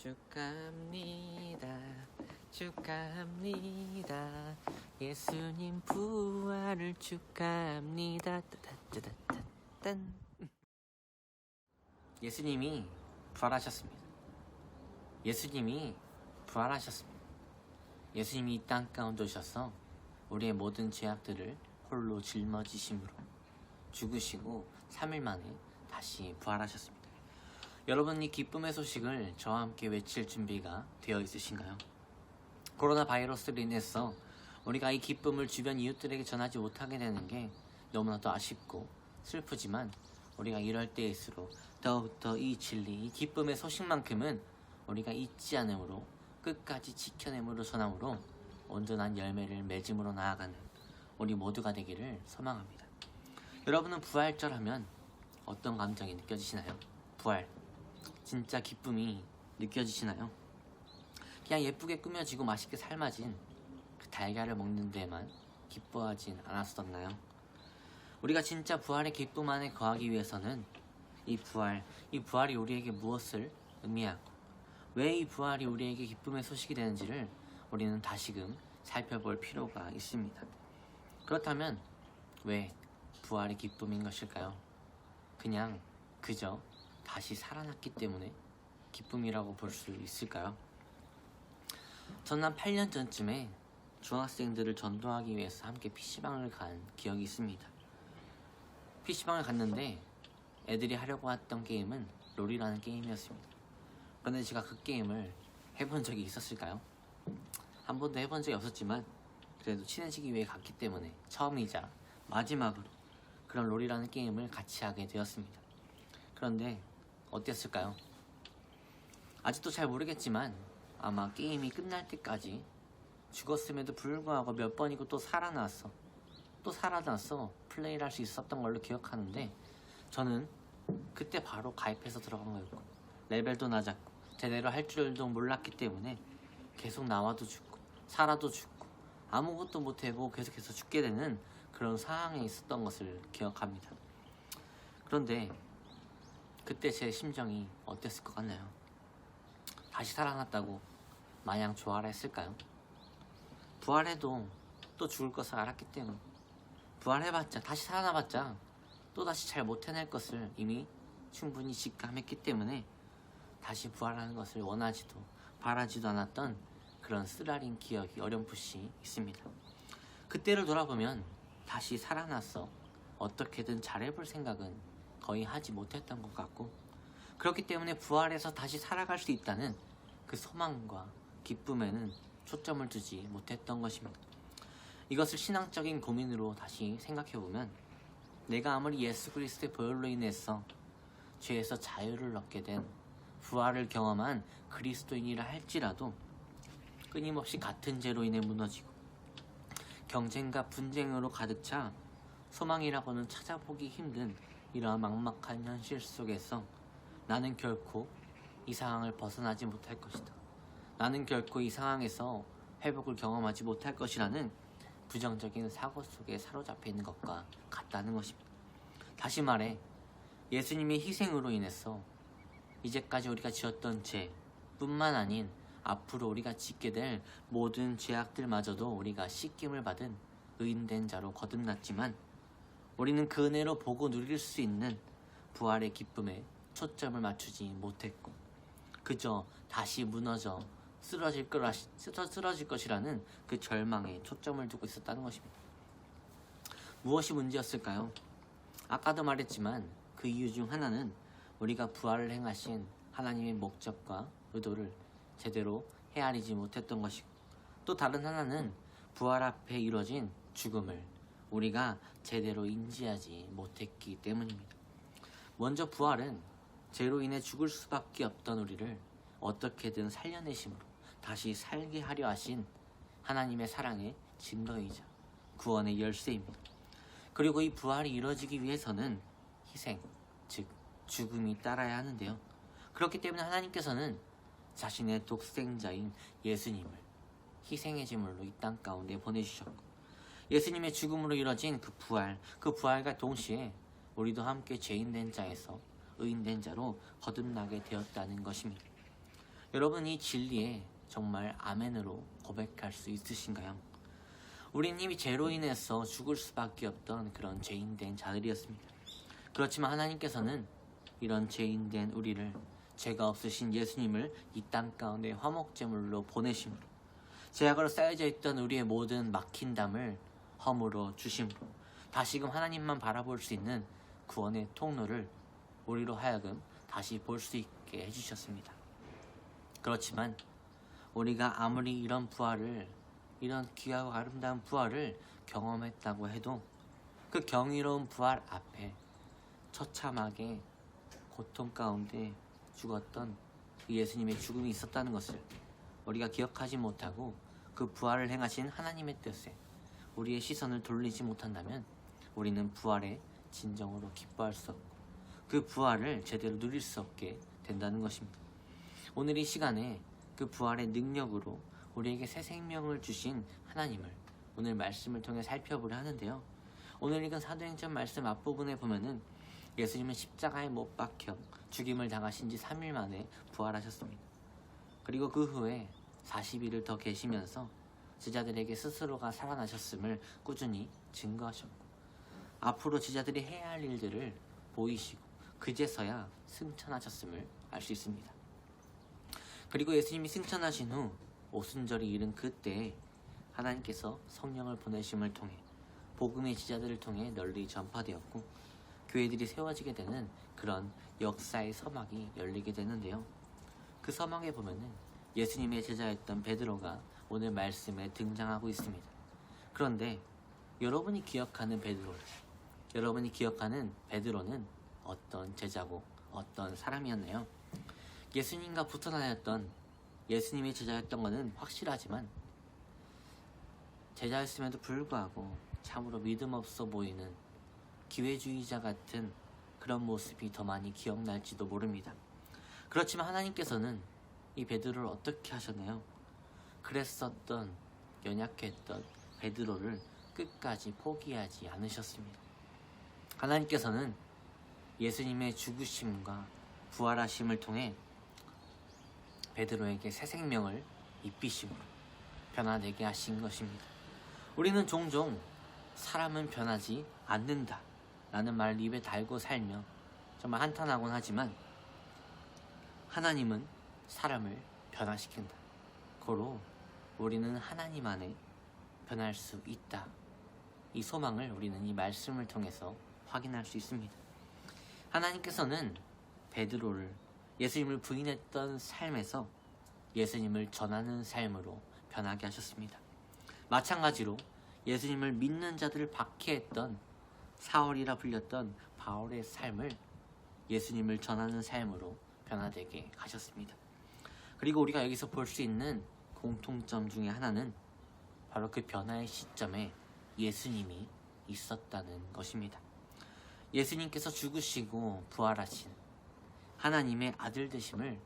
축하합니다. 축하합니다. 예수님 부활을 축하합니다. 따다따다따단. 예수님이 부활하셨습니다. 예수님이 부활하셨습니다. 예수님이 이 땅 가운데 오셔서 우리의 모든 죄악들을 홀로 짊어지심으로 죽으시고 3일 만에 다시 부활하셨습니다. 여러분, 이 기쁨의 소식을 저와 함께 외칠 준비가 되어 있으신가요? 코로나 바이러스로 인해서 우리가 이 기쁨을 주변 이웃들에게 전하지 못하게 되는 게 너무나도 아쉽고 슬프지만, 우리가 이럴 때일수록 더욱더 이 진리, 이 기쁨의 소식만큼은 우리가 잊지 않음으로 끝까지 지켜냄으로 전함으로 온전한 열매를 맺음으로 나아가는 우리 모두가 되기를 소망합니다. 여러분은 부활절 하면 어떤 감정이 느껴지시나요? 부활, 진짜 기쁨이 느껴지시나요? 그냥 예쁘게 꾸며지고 맛있게 삶아진 그 달걀을 먹는 데만 기뻐하진 않았었나요? 우리가 진짜 부활의 기쁨 안에 거하기 위해서는 이 부활이 우리에게 무엇을 의미하고 왜 이 부활이 우리에게 기쁨의 소식이 되는지를 우리는 다시금 살펴볼 필요가 있습니다. 그렇다면 왜 부활이 기쁨인 것일까요? 그저 다시 살아났기 때문에 기쁨이라고 볼 수 있을까요? 저는 한 8년 전쯤에 중학생들을 전도하기 위해서 함께 PC방을 간 기억이 있습니다. PC방을 갔는데 애들이 하려고 했던 게임은 롤이라는 게임이었습니다. 그런데 제가 그 게임을 해본 적이 있었을까요? 한 번도 해본 적이 없었지만 그래도 친해지기 위해 갔기 때문에 처음이자 마지막으로 그런 롤이라는 게임을 같이 하게 되었습니다. 그런데 어땠을까요? 아직도 잘 모르겠지만 아마 게임이 끝날 때까지 죽었음에도 불구하고 몇 번이고 또 살아나서 플레이를 할 수 있었던 걸로 기억하는데, 저는 그때 바로 가입해서 들어간 거였고 레벨도 낮았고 제대로 할 줄도 몰랐기 때문에 계속 나와도 죽고 살아도 죽고 아무것도 못해보고 계속해서 죽게 되는 그런 상황에 있었던 것을 기억합니다. 그런데 그때 제 심정이 어땠을 것 같나요? 다시 살아났다고 마냥 좋아라 했을까요? 부활해도 또 죽을 것을 알았기 때문에, 부활해봤자 다시 살아나봤자 또 다시 잘 못해낼 것을 이미 충분히 직감했기 때문에 다시 부활하는 것을 원하지도 바라지도 않았던 그런 쓰라린 기억이 어렴풋이 있습니다. 그때를 돌아보면 다시 살아나서 어떻게든 잘해볼 생각은 거의 하지 못했던 것 같고, 그렇기 때문에 부활해서 다시 살아갈 수 있다는 그 소망과 기쁨에는 초점을 두지 못했던 것입니다. 이것을 신앙적인 고민으로 다시 생각해보면, 내가 아무리 예수 그리스도의 보혈로 인해서 죄에서 자유를 얻게 된 부활을 경험한 그리스도인이라 할지라도 끊임없이 같은 죄로 인해 무너지고 경쟁과 분쟁으로 가득 차 소망이라고는 찾아보기 힘든 이러한 막막한 현실 속에서 나는 결코 이 상황을 벗어나지 못할 것이다, 나는 결코 이 상황에서 회복을 경험하지 못할 것이라는 부정적인 사고 속에 사로잡혀 있는 것과 같다는 것입니다. 다시 말해, 예수님의 희생으로 인해서 이제까지 우리가 지었던 죄뿐만 아닌 앞으로 우리가 짓게 될 모든 죄악들마저도 우리가 씻김을 받은 의인된 자로 거듭났지만, 우리는 그 은혜로 보고 누릴 수 있는 부활의 기쁨에 초점을 맞추지 못했고 그저 다시 무너져 쓰러질 것이라는 그 절망에 초점을 두고 있었다는 것입니다. 무엇이 문제였을까요? 아까도 말했지만 그 이유 중 하나는 우리가 부활을 행하신 하나님의 목적과 의도를 제대로 헤아리지 못했던 것이고, 또 다른 하나는 부활 앞에 이루어진 죽음을 우리가 제대로 인지하지 못했기 때문입니다. 먼저 부활은 죄로 인해 죽을 수밖에 없던 우리를 어떻게든 살려내심으로 다시 살게 하려 하신 하나님의 사랑의 증거이자 구원의 열쇠입니다. 그리고 이 부활이 이루어지기 위해서는 희생, 즉 죽음이 따라야 하는데요. 그렇기 때문에 하나님께서는 자신의 독생자인 예수님을 희생의 제물로 이 땅 가운데 보내주셨고, 예수님의 죽음으로 이루어진 그 부활과 동시에 우리도 함께 죄인된 자에서 의인된 자로 거듭나게 되었다는 것입니다. 여러분, 이 진리에 정말 아멘으로 고백할 수 있으신가요? 우린 이미 죄로 인해서 죽을 수밖에 없던 그런 죄인된 자들이었습니다. 그렇지만 하나님께서는 이런 죄인된 우리를, 죄가 없으신 예수님을 이 땅 가운데 화목제물로 보내심으로, 죄악으로 쌓여져 있던 우리의 모든 막힌 담을 허물어 주심으로 다시금 하나님만 바라볼 수 있는 구원의 통로를 우리로 하여금 다시 볼 수 있게 해주셨습니다. 그렇지만 우리가 아무리 이런 부활을, 이런 귀하고 아름다운 부활을 경험했다고 해도 그 경이로운 부활 앞에 처참하게 고통 가운데 죽었던 그 예수님의 죽음이 있었다는 것을 우리가 기억하지 못하고 그 부활을 행하신 하나님의 뜻에 우리의 시선을 돌리지 못한다면 우리는 부활의 진정으로 기뻐할 수 없고 그 부활을 제대로 누릴 수 없게 된다는 것입니다. 오늘 이 시간에 그 부활의 능력으로 우리에게 새 생명을 주신 하나님을 오늘 말씀을 통해 살펴보려 하는데요. 오늘 읽은 사도행전 말씀 앞부분에 보면은 예수님은 십자가에 못 박혀 죽임을 당하신 지 3일 만에 부활하셨습니다. 그리고 그 후에 40일을 더 계시면서 제자들에게 스스로가 살아나셨음을 꾸준히 증거하셨고 앞으로 제자들이 해야 할 일들을 보이시고 그제서야 승천하셨음을 알 수 있습니다. 그리고 예수님이 승천하신 후 오순절이 이른 그때 하나님께서 성령을 보내심을 통해 복음의 제자들을 통해 널리 전파되었고 교회들이 세워지게 되는 그런 역사의 서막이 열리게 되는데요. 그 서막에 보면은 예수님의 제자였던 베드로가 오늘 말씀에 등장하고 있습니다. 그런데 여러분이 기억하는 베드로는 어떤 제자고 어떤 사람이었나요? 예수님과 붙어 다녔던, 예수님의 제자였던 것은 확실하지만 제자였음에도 불구하고 참으로 믿음 없어 보이는 기회주의자 같은 그런 모습이 더 많이 기억날지도 모릅니다. 그렇지만 하나님께서는 이 베드로를 어떻게 하셨나요? 그랬었던, 연약했던 베드로를 끝까지 포기하지 않으셨습니다. 하나님께서는 예수님의 죽으심과 부활하심을 통해 베드로에게 새 생명을 입히심으로 변화되게 하신 것입니다. 우리는 종종 사람은 변하지 않는다 라는 말을 입에 달고 살며 정말 한탄하곤 하지만 하나님은 사람을 변화시킨다. 고로 우리는 하나님 안에 변할 수 있다. 이 소망을 우리는 이 말씀을 통해서 확인할 수 있습니다. 하나님께서는 베드로를 예수님을 부인했던 삶에서 예수님을 전하는 삶으로 변하게 하셨습니다. 마찬가지로 예수님을 믿는 자들을 박해했던 사울이라 불렸던 바울의 삶을 예수님을 전하는 삶으로 변화되게 하셨습니다. 그리고 우리가 여기서 볼 수 있는 공통점 중에 하나는 바로 그 변화의 시점에 예수님이 있었다는 것입니다. 예수님께서 죽으시고 부활하신 하나님의 아들 되심을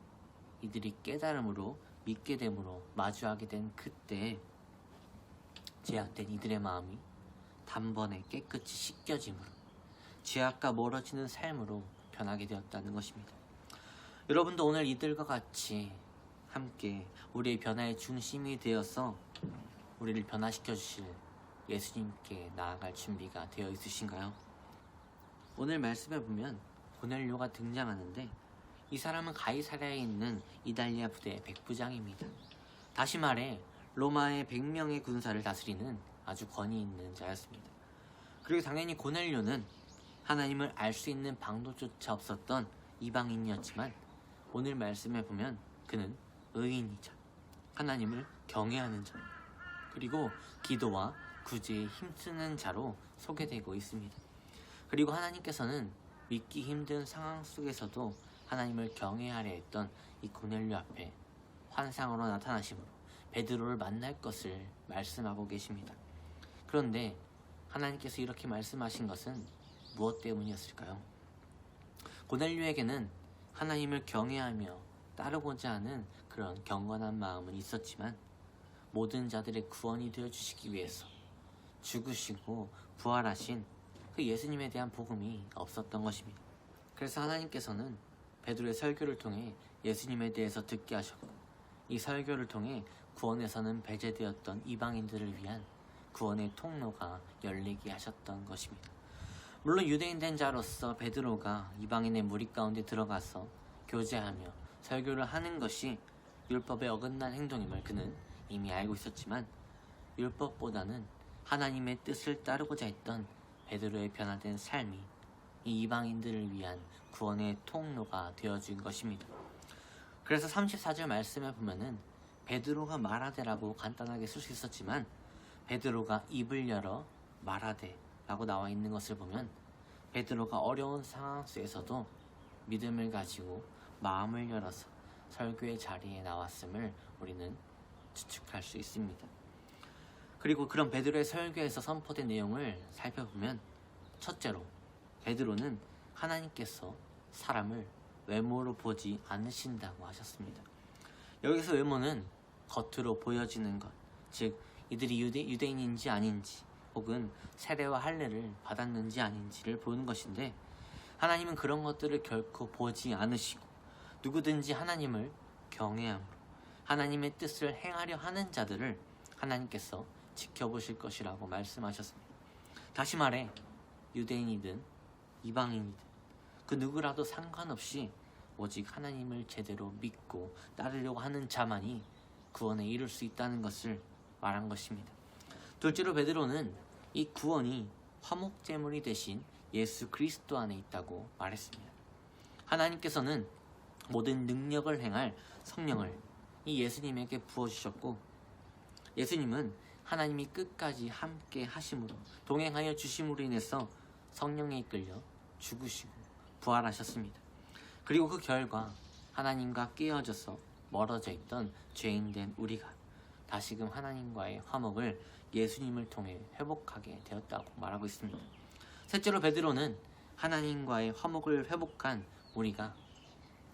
이들이 깨달음으로 믿게 됨으로 마주하게 된 그때 죄악된 이들의 마음이 단번에 깨끗이 씻겨짐으로 죄악과 멀어지는 삶으로 변하게 되었다는 것입니다. 여러분도 오늘 이들과 같이 함께 우리의 변화의 중심이 되어서 우리를 변화시켜 주실 예수님께 나아갈 준비가 되어 있으신가요? 오늘 말씀에 보면 고넬료가 등장하는데 이 사람은 가이사랴에 있는 이달리아 부대의 백부장입니다. 다시 말해 로마의 100명의 군사를 다스리는 아주 권위 있는 자였습니다. 그리고 당연히 고넬료는 하나님을 알 수 있는 방도조차 없었던 이방인이었지만 오늘 말씀에 보면 그는 의인이자 하나님을 경외하는 자, 그리고 기도와 구제에 힘쓰는 자로 소개되고 있습니다. 그리고 하나님께서는 믿기 힘든 상황 속에서도 하나님을 경외하려 했던 이 고넬료 앞에 환상으로 나타나심으로 베드로를 만날 것을 말씀하고 계십니다. 그런데 하나님께서 이렇게 말씀하신 것은 무엇 때문이었을까요? 고넬료에게는 하나님을 경외하며 따르고자 하는 그런 경건한 마음은 있었지만 모든 자들의 구원이 되어주시기 위해서 죽으시고 부활하신 그 예수님에 대한 복음이 없었던 것입니다. 그래서 하나님께서는 베드로의 설교를 통해 예수님에 대해서 듣게 하셨고 이 설교를 통해 구원에서는 배제되었던 이방인들을 위한 구원의 통로가 열리게 하셨던 것입니다. 물론 유대인 된 자로서 베드로가 이방인의 무리 가운데 들어가서 교제하며 설교를 하는 것이 율법에 어긋난 행동임을 그는 이미 알고 있었지만 율법보다는 하나님의 뜻을 따르고자 했던 베드로의 변화된 삶이 이 이방인들을 위한 구원의 통로가 되어준 것입니다. 그래서 34절 말씀에 보면은 베드로가 말하되라고 간단하게 쓸 수 있었지만 베드로가 입을 열어 말하되 라고 나와 있는 것을 보면 베드로가 어려운 상황 속에서도 믿음을 가지고 마음을 열어서 설교의 자리에 나왔음을 우리는 추측할 수 있습니다. 그리고 그런 베드로의 설교에서 선포된 내용을 살펴보면 첫째로 베드로는 하나님께서 사람을 외모로 보지 않으신다고 하셨습니다. 여기서 외모는 겉으로 보여지는 것, 즉 이들이 유대인인지 아닌지 혹은 세례와 할례를 받았는지 아닌지를 보는 것인데 하나님은 그런 것들을 결코 보지 않으시고 누구든지 하나님을 경외함으로 하나님의 뜻을 행하려 하는 자들을 하나님께서 지켜보실 것이라고 말씀하셨습니다. 다시 말해 유대인이든 이방인이든 그 누구라도 상관없이 오직 하나님을 제대로 믿고 따르려고 하는 자만이 구원에 이룰 수 있다는 것을 말한 것입니다. 둘째로 베드로는 이 구원이 화목제물이 되신 예수 그리스도 안에 있다고 말했습니다. 하나님께서는 모든 능력을 행할 성령을 이 예수님에게 부어주셨고 예수님은 하나님이 끝까지 함께 하심으로 동행하여 주심으로 인해서 성령에 이끌려 죽으시고 부활하셨습니다. 그리고 그 결과 하나님과 깨어져서 멀어져 있던 죄인된 우리가 다시금 하나님과의 화목을 예수님을 통해 회복하게 되었다고 말하고 있습니다. 셋째로 베드로는 하나님과의 화목을 회복한 우리가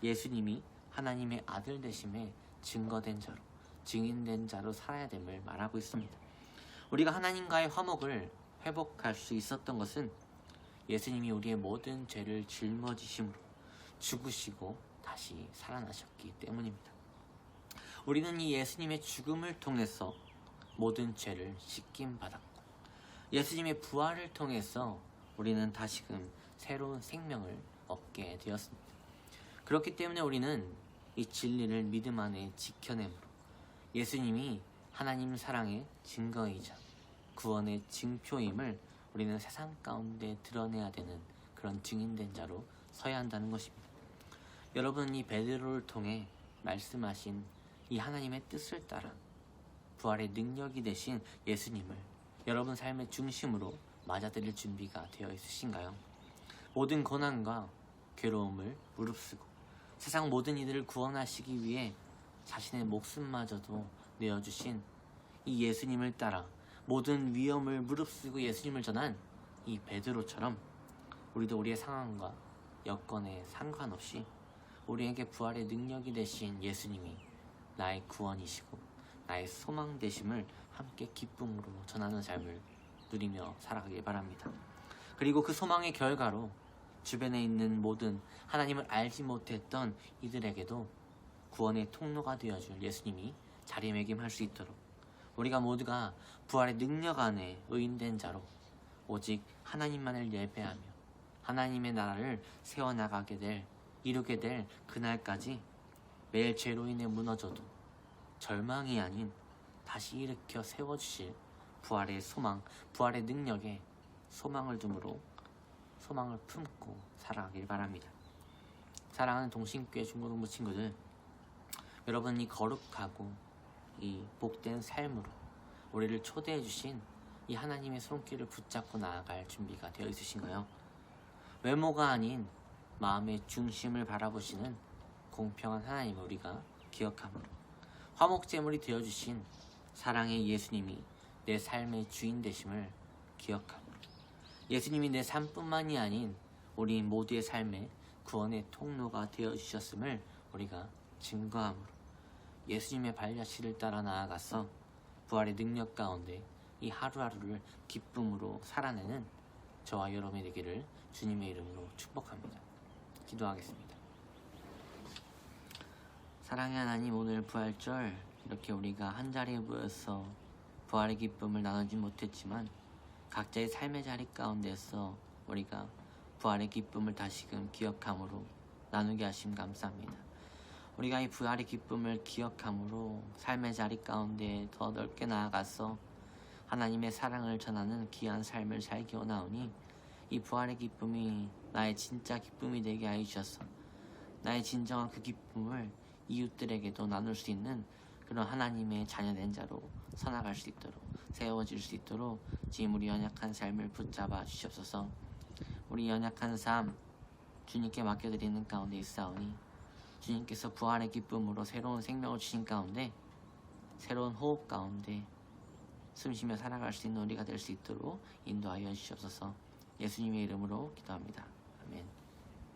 예수님이 하나님의 아들 되심에 증거된 자로 증인된 자로 살아야 됨을 말하고 있습니다. 우리가 하나님과의 화목을 회복할 수 있었던 것은 예수님이 우리의 모든 죄를 짊어지심으로 죽으시고 다시 살아나셨기 때문입니다. 우리는 이 예수님의 죽음을 통해서 모든 죄를 씻김 받았고 예수님의 부활을 통해서 우리는 다시금 새로운 생명을 얻게 되었습니다. 그렇기 때문에 우리는 이 진리를 믿음 안에 지켜내므로 예수님이 하나님 사랑의 증거이자 구원의 증표임을 우리는 세상 가운데 드러내야 되는 그런 증인된 자로 서야 한다는 것입니다. 여러분, 이 베드로를 통해 말씀하신 이 하나님의 뜻을 따라 부활의 능력이 되신 예수님을 여러분 삶의 중심으로 맞아들일 준비가 되어 있으신가요? 모든 고난과 괴로움을 무릅쓰고 세상 모든 이들을 구원하시기 위해 자신의 목숨마저도 내어주신 이 예수님을 따라 모든 위험을 무릅쓰고 예수님을 전한 이 베드로처럼 우리도 우리의 상황과 여건에 상관없이 우리에게 부활의 능력이 되신 예수님이 나의 구원이시고 나의 소망 되심을 함께 기쁨으로 전하는 삶을 누리며 살아가길 바랍니다. 그리고 그 소망의 결과로 주변에 있는 모든 하나님을 알지 못했던 이들에게도 구원의 통로가 되어줄 예수님이 자리매김할 수 있도록 우리가 모두가 부활의 능력 안에 의인된 자로 오직 하나님만을 예배하며 하나님의 나라를 세워나가게 될 이루게 될 그날까지 매일 죄로 인해 무너져도 절망이 아닌 다시 일으켜 세워주실 부활의 소망, 부활의 능력에 소망을 둠으로 소망을 품고 살아가길 바랍니다. 사랑하는 동신교회 중고등부 친구들, 여러분이 거룩하고 이 복된 삶으로 우리를 초대해 주신 이 하나님의 손길을 붙잡고 나아갈 준비가 되어 있으신가요? 외모가 아닌 마음의 중심을 바라보시는 공평한 하나님을 우리가 기억함으로 화목제물이 되어주신 사랑의 예수님이 내 삶의 주인 되심을 기억함으로 예수님이 내 삶뿐만이 아닌 우리 모두의 삶의 구원의 통로가 되어주셨음을 우리가 증거함으로 예수님의 발자취를 따라 나아가서 부활의 능력 가운데 이 하루하루를 기쁨으로 살아내는 저와 여러분이 되기를 주님의 이름으로 축복합니다. 기도하겠습니다. 사랑의 하나님, 오늘 부활절 이렇게 우리가 한자리에 모여서 부활의 기쁨을 나누지 못했지만 각자의 삶의 자리 가운데서 우리가 부활의 기쁨을 다시금 기억함으로 나누게 하심 감사합니다. 우리가 이 부활의 기쁨을 기억함으로 삶의 자리 가운데 더 넓게 나아가서 하나님의 사랑을 전하는 귀한 삶을 살게 원하오니 이 부활의 기쁨이 나의 진짜 기쁨이 되게 하여 주셔서 나의 진정한 그 기쁨을 이웃들에게도 나눌 수 있는 그런 하나님의 자녀된 자로 서나갈 수 있도록 세워질 수 있도록 지금 우리 연약한 삶을 붙잡아 주시옵소서. 우리 연약한 삶 주님께 맡겨드리는 가운데 있사오니 주님께서 부활의 기쁨으로 새로운 생명을 주신 가운데 새로운 호흡 가운데 숨쉬며 살아갈 수 있는 우리가 될 수 있도록 인도하여 주시옵소서. 예수님의 이름으로 기도합니다. 아멘.